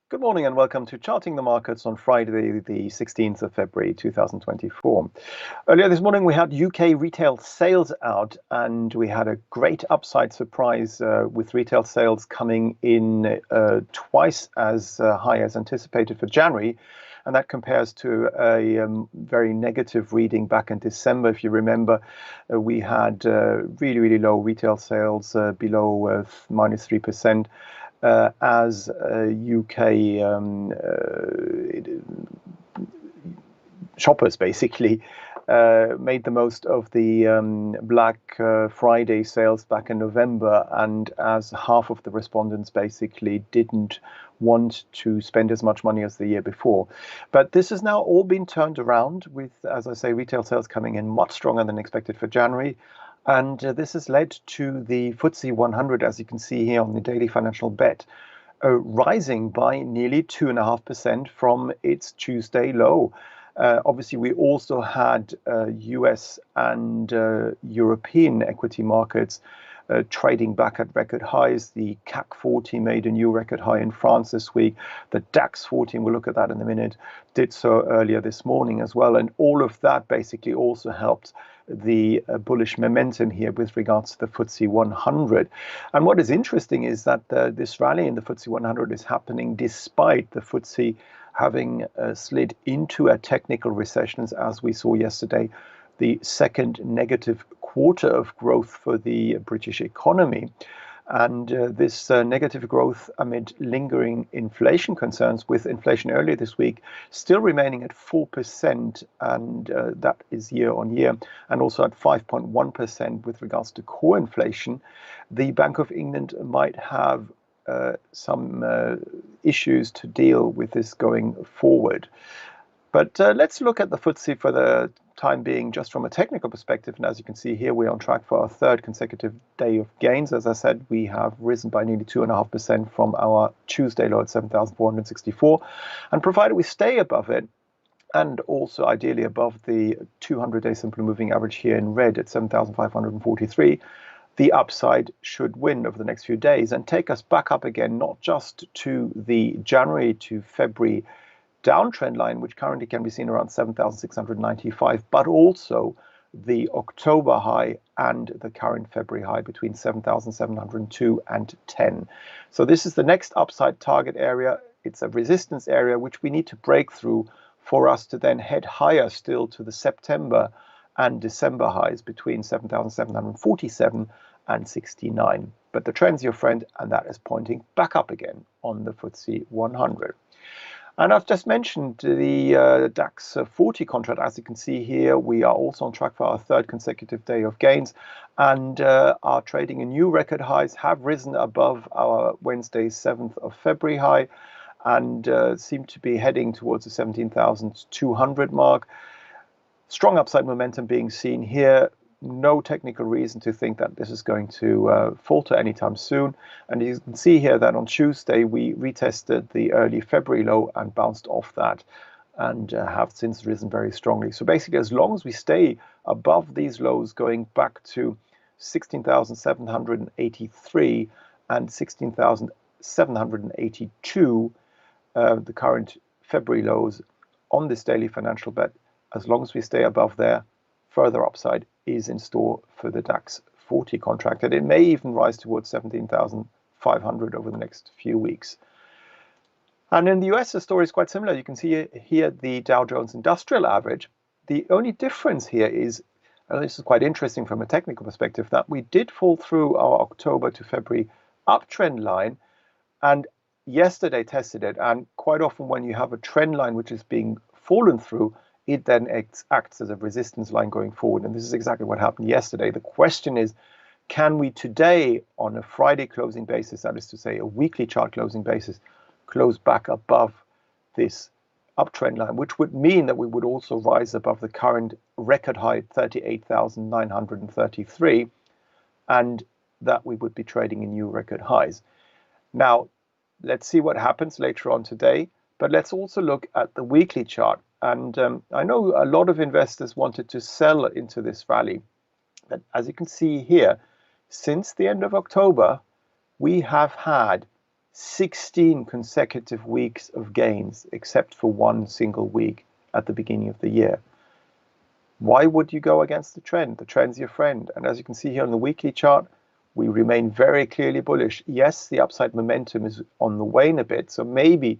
Good morning and welcome to Charting the Markets on Friday, the 16th of February 2024. Earlier this morning we had UK retail sales out and we had a great upside surprise with retail sales coming in twice as high as anticipated for January. And that compares to a very negative reading back in December. If you remember, we had really low retail sales below minus 3%. As UK shoppers basically made the most of the Black Friday sales back in November, and as half of the respondents basically didn't want to spend as much money as the year before. But this has now all been turned around with, as I say, retail sales coming in much stronger than expected for January. And this has led to the FTSE 100, as you can see here on the daily financial bet, rising by nearly 2.5% from its Tuesday low. Obviously, we also had US and European equity markets trading back at record highs. The CAC 40 made a new record high in France this week. The DAX 40, we'll look at that in a minute, did so earlier this morning as well. And all of that basically also helped the bullish momentum here with regards to the FTSE 100. And what is interesting is that this rally in the FTSE 100 is happening despite the FTSE having slid into a technical recession, as we saw yesterday, the second negative quarter of growth for the British economy. And this negative growth amid lingering inflation concerns, with inflation earlier this week still remaining at 4%, and that is year on year, and also at 5.1% with regards to core inflation. The Bank of England might have some issues to deal with this going forward. But let's look at the FTSE for the time being just from a technical perspective. And as you can see here, we're on track for our third consecutive day of gains. As I said, we have risen by nearly 2.5% from our Tuesday low at 7,464. And provided we stay above it, and also ideally above the 200-day simple moving average here in red at 7,543, the upside should win over the next few days and take us back up again, not just to the January to February downtrend line, which currently can be seen around 7,695, but also the October high and the current February high between 7,702 and 10. So this is the next upside target area. It's a resistance area which we need to break through for us to then head higher still to the September and December highs between 7,747 and 69. But the trend's your friend, and that is pointing back up again on the FTSE 100. And I've just mentioned the DAX 40 contract. As you can see here, we are also on track for our third consecutive day of gains, and are trading in new record highs, have risen above our Wednesday 7th of February high, and seem to be heading towards the 17,200 mark. Strong upside momentum being seen here. No technical reason to think that this is going to falter anytime soon. And you can see here that on Tuesday we retested the early February low and bounced off that, and have since risen very strongly. So basically, as long as we stay above these lows, going back to 16,783 and 16,782, the current February lows on this daily financial bet, as long as we stay above there, further upside is in store for the DAX 40 contract, and it may even rise towards 17,500 over the next few weeks. And in the US, the story is quite similar. You can see here the Dow Jones Industrial Average. The only difference here is, and this is quite interesting from a technical perspective, that we did fall through our October to February uptrend line, and yesterday tested it. And quite often when you have a trend line which is being fallen through, it then acts as a resistance line going forward. And this is exactly what happened yesterday. The question is, can we today, on a Friday closing basis, that is to say a weekly chart closing basis, close back above this uptrend line, which would mean that we would also rise above the current record high 38,933, and that we would be trading in new record highs. Now, let's see what happens later on today, but let's also look at the weekly chart. And I know a lot of investors wanted to sell into this rally, but as you can see here, since the end of October, we have had 16 consecutive weeks of gains, except for one single week at the beginning of the year. Why would you go against the trend? The trend's your friend. And as you can see here on the weekly chart, we remain very clearly bullish. Yes, the upside momentum is on the wane a bit, so maybe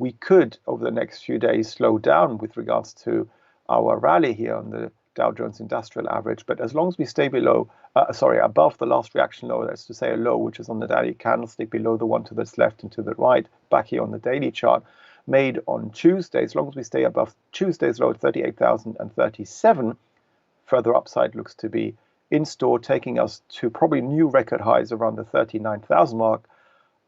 we could, over the next few days, slow down with regards to our rally here on the Dow Jones Industrial Average. But as long as we stay above the last reaction low, that's to say a low which is on the daily candlestick below the one to the left and to the right, back here on the daily chart, made on Tuesday, as long as we stay above Tuesday's low at 38,037, further upside looks to be in store, taking us to probably new record highs around the 39,000 mark,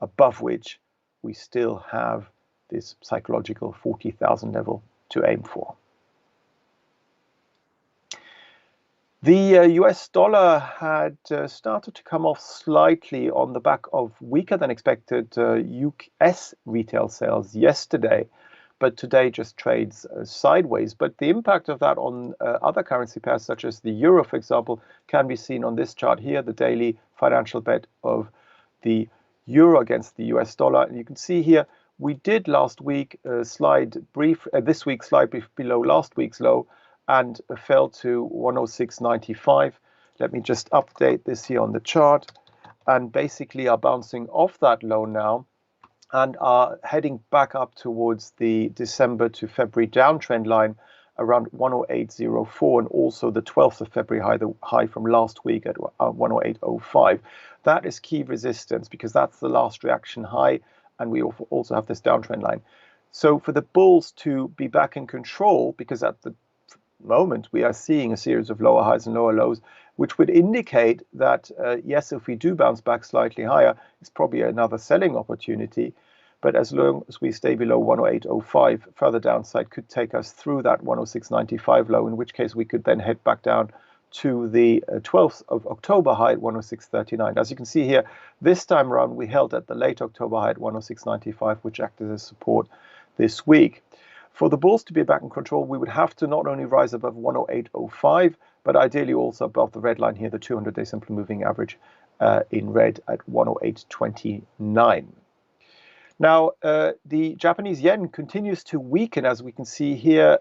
above which we still have this psychological 40,000 level to aim for. The US dollar had started to come off slightly on the back of weaker than expected US retail sales yesterday, but today just trades sideways. But the impact of that on other currency pairs, such as the euro, for example, can be seen on this chart here, the daily financial bet of the euro against the US dollar. And you can see here, we did last week this week slide below last week's low and fell to 106.95. Let me just update this here on the chart, and basically are bouncing off that low now and are heading back up towards the December to February downtrend line around 108.04, and also the 12th of February high, the high from last week at 108.05. That is key resistance because that's the last reaction high, and we also have this downtrend line. So for the bulls to be back in control, because at the moment we are seeing a series of lower highs and lower lows, which would indicate that yes, if we do bounce back slightly higher, it's probably another selling opportunity. But as long as we stay below 108.05, further downside could take us through that 106.95 low, in which case we could then head back down to the 12th of October high at 106.39. As you can see here, this time around we held at the late October high at 106.95, which acted as support this week. For the bulls to be back in control, we would have to not only rise above 108.05, but ideally also above the red line here, the 200-day simple moving average in red at 108.29. Now, the Japanese yen continues to weaken, as we can see here,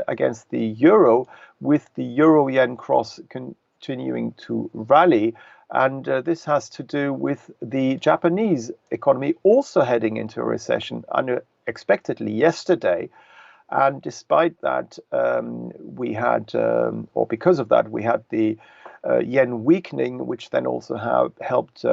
against the euro, with the euro-yen cross continuing to rally. And this has to do with the Japanese economy also heading into a recession unexpectedly yesterday. And despite that, we had, or because of that, we had the yen weakening, which then also have helped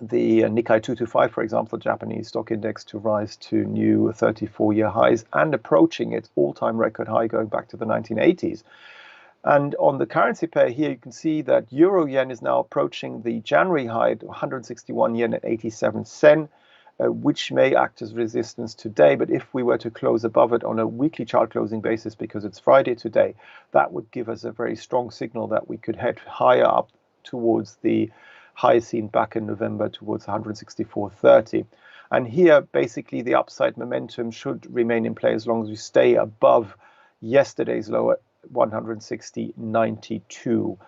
the Nikkei 225, for example, the Japanese stock index, to rise to new 34-year highs and approaching its all-time record high going back to the 1980s. And on the currency pair here, you can see that euro yen is now approaching the January high at 161 yen at 87 sen, which may act as resistance today. But if we were to close above it on a weekly chart closing basis, because it's Friday today, that would give us a very strong signal that we could head higher up towards the high seen back in November, towards 164.30. And here, basically, the upside momentum should remain in play as long as we stay above yesterday's low at 160.92.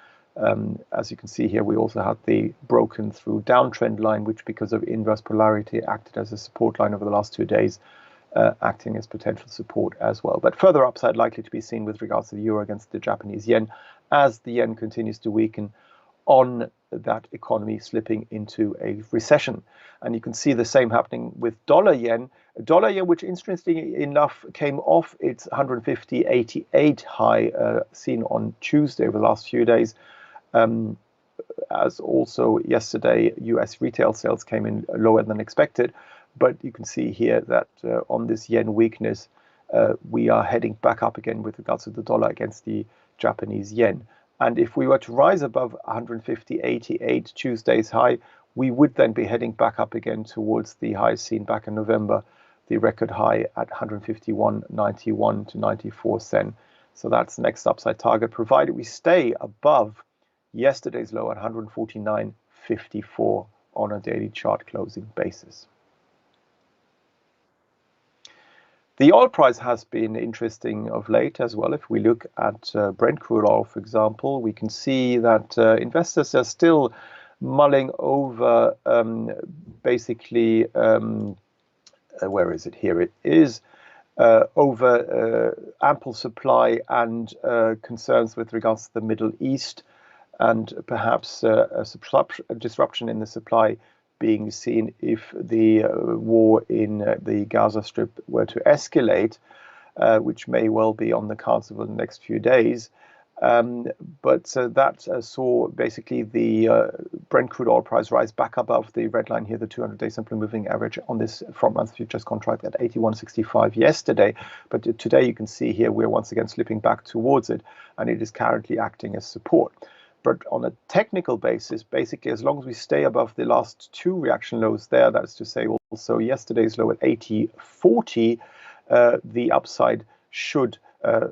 As you can see here, we also had the broken through downtrend line, which, because of inverse polarity, acted as a support line over the last 2 days, acting as potential support as well. But further upside likely to be seen with regards to the euro against the Japanese yen, as the yen continues to weaken on that economy slipping into a recession. And you can see the same happening with dollar yen, which interestingly enough came off its 150.88 high seen on Tuesday over the last few days, as also yesterday US retail sales came in lower than expected. But you can see here that on this yen weakness, we are heading back up again with regards to the dollar against the Japanese yen. And if we were to rise above 150.88 Tuesday's high, we would then be heading back up again towards the high seen back in November, the record high at 151.91 to 94 sen. So that's the next upside target, provided we stay above yesterday's low at 149.54 on a daily chart closing basis. The oil price has been interesting of late as well. If we look at Brent crude oil, for example, we can see that investors are still mulling over basically, where is it? Here it is, over ample supply and concerns with regards to the Middle East, and perhaps a disruption in the supply being seen if the war in the Gaza Strip were to escalate, which may well be on the cards over the next few days. But that saw basically the Brent crude oil price rise back above the red line here, the 200-day simple moving average on this front-month futures contract at 81.65 yesterday. But today you can see here we're once again slipping back towards it, and it is currently acting as support. But on a technical basis, basically, as long as we stay above the last two reaction lows there, that's to say also yesterday's low at 80.40, the upside should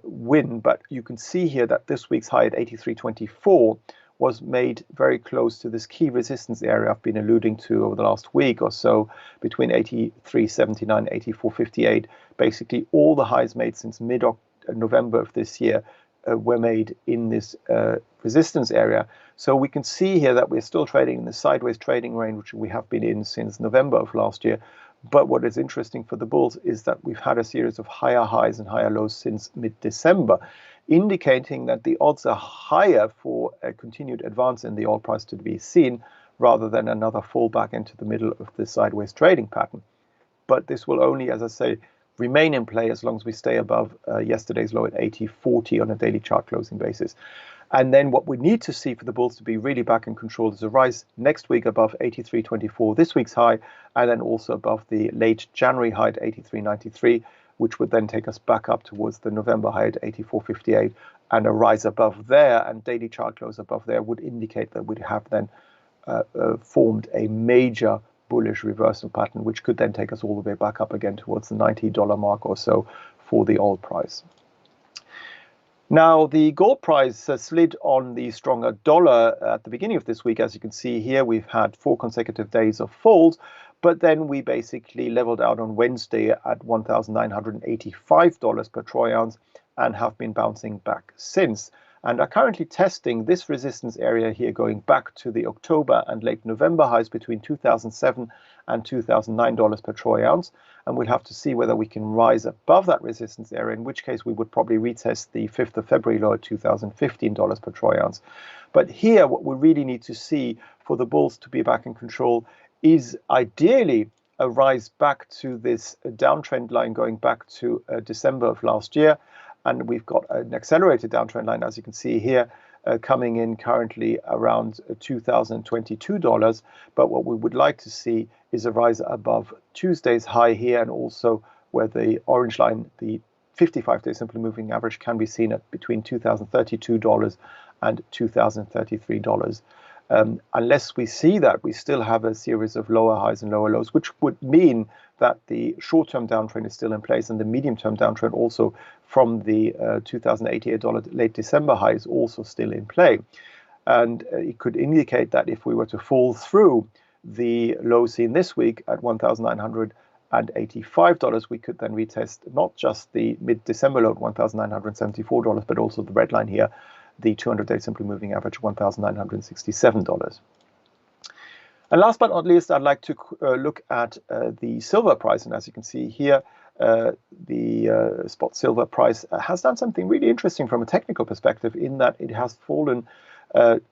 win. But you can see here that this week's high at 83.24 was made very close to this key resistance area I've been alluding to over the last week or so, between 83.79 and 84.58. Basically, all the highs made since mid-November of this year were made in this resistance area. So we can see here that we're still trading in the sideways trading range, which we have been in since November of last year. But what is interesting for the bulls is that we've had a series of higher highs and higher lows since mid-December, indicating that the odds are higher for a continued advance in the oil price to be seen, rather than another fallback into the middle of the sideways trading pattern. But this will only, as I say, remain in play as long as we stay above yesterday's low at 80.40 on a daily chart closing basis. And then what we need to see for the bulls to be really back in control is a rise next week above 83.24, this week's high, and then also above the late January high at 83.93, which would then take us back up towards the November high at 84.58, and a rise above there and daily chart close above there would indicate that we'd have then formed a major bullish reversal pattern, which could then take us all the way back up again towards the $90 mark or so for the oil price. Now, the gold price slid on the stronger dollar at the beginning of this week. As you can see here, we've had 4 consecutive days of falls, but then we basically leveled out on Wednesday at $1,985 per troy ounce and have been bouncing back since, and are currently testing this resistance area here, going back to the October and late November highs between $2,007 and $2,009 per troy ounce. And we'll have to see whether we can rise above that resistance area, in which case we would probably retest the 5th of February low at $2,015 per troy ounce. But here, what we really need to see for the bulls to be back in control is ideally a rise back to this downtrend line going back to December of last year. And we've got an accelerated downtrend line, as you can see here, coming in currently around $2,022. But what we would like to see is a rise above Tuesday's high here, and also where the orange line, the 55-day simply moving average, can be seen at between $2,032 and $2,033. Unless we see that, we still have a series of lower highs and lower lows, which would mean that the short-term downtrend is still in place, and the medium-term downtrend also from the $2,088 late December high is also still in play. And it could indicate that if we were to fall through the low seen this week at $1,985, we could then retest not just the mid-December low at $1,974, but also the red line here, the 200-day simply moving average, $1,967. And last but not least, I'd like to look at the silver price. And as you can see here, the spot silver price has done something really interesting from a technical perspective, in that it has fallen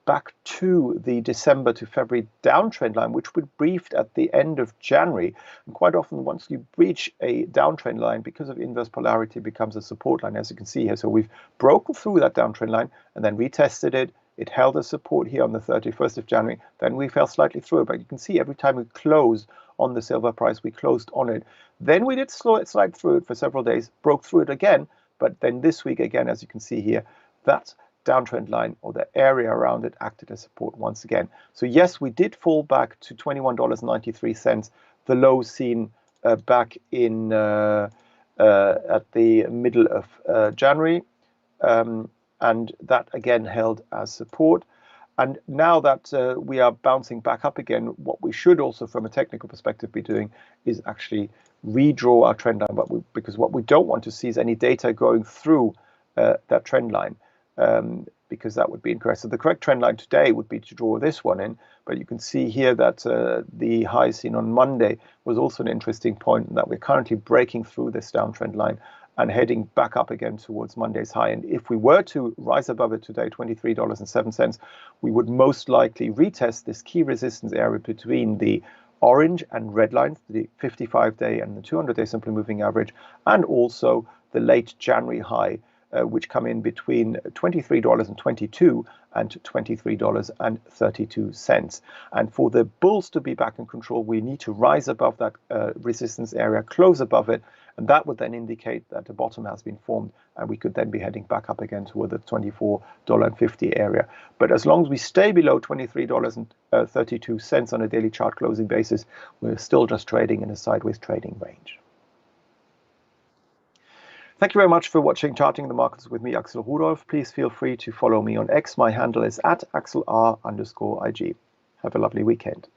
back to the December to February downtrend line, which we briefed at the end of January. And quite often, once you breach a downtrend line, because of inverse polarity, it becomes a support line, as you can see here. So we've broken through that downtrend line and then retested it. It held a support here on the 31st of January. Then we fell slightly through it. But you can see every time we close on the silver price, we closed on it. Then we did slide through it for several days, broke through it again. But then this week, again, as you can see here, that downtrend line, or the area around it, acted as support once again. So yes, we did fall back to $21.93, the low seen back in at the middle of January. And that again held as support. And now that we are bouncing back up again, what we should also, from a technical perspective, be doing is actually redraw our trend line. Because what we don't want to see is any data going through that trend line, because that would be incorrect. So the correct trend line today would be to draw this one in. But you can see here that the high seen on Monday was also an interesting point, and that we're currently breaking through this downtrend line and heading back up again towards Monday's high. And if we were to rise above it today, $23.07, we would most likely retest this key resistance area between the orange and red lines, the 55-day and the 200-day simply moving average, and also the late January high, which come in between $23.22 and $23.32. And for the bulls to be back in control, we need to rise above that resistance area, close above it, and that would then indicate that the bottom has been formed, and we could then be heading back up again toward the $24.50 area. But as long as we stay below $23.32 on a daily chart closing basis, we're still just trading in a sideways trading range. Thank you very much for watching Charting the Markets with me, Axel Rudolph. Please feel free to follow me on X. My handle is @AxelR_IG. Have a lovely weekend.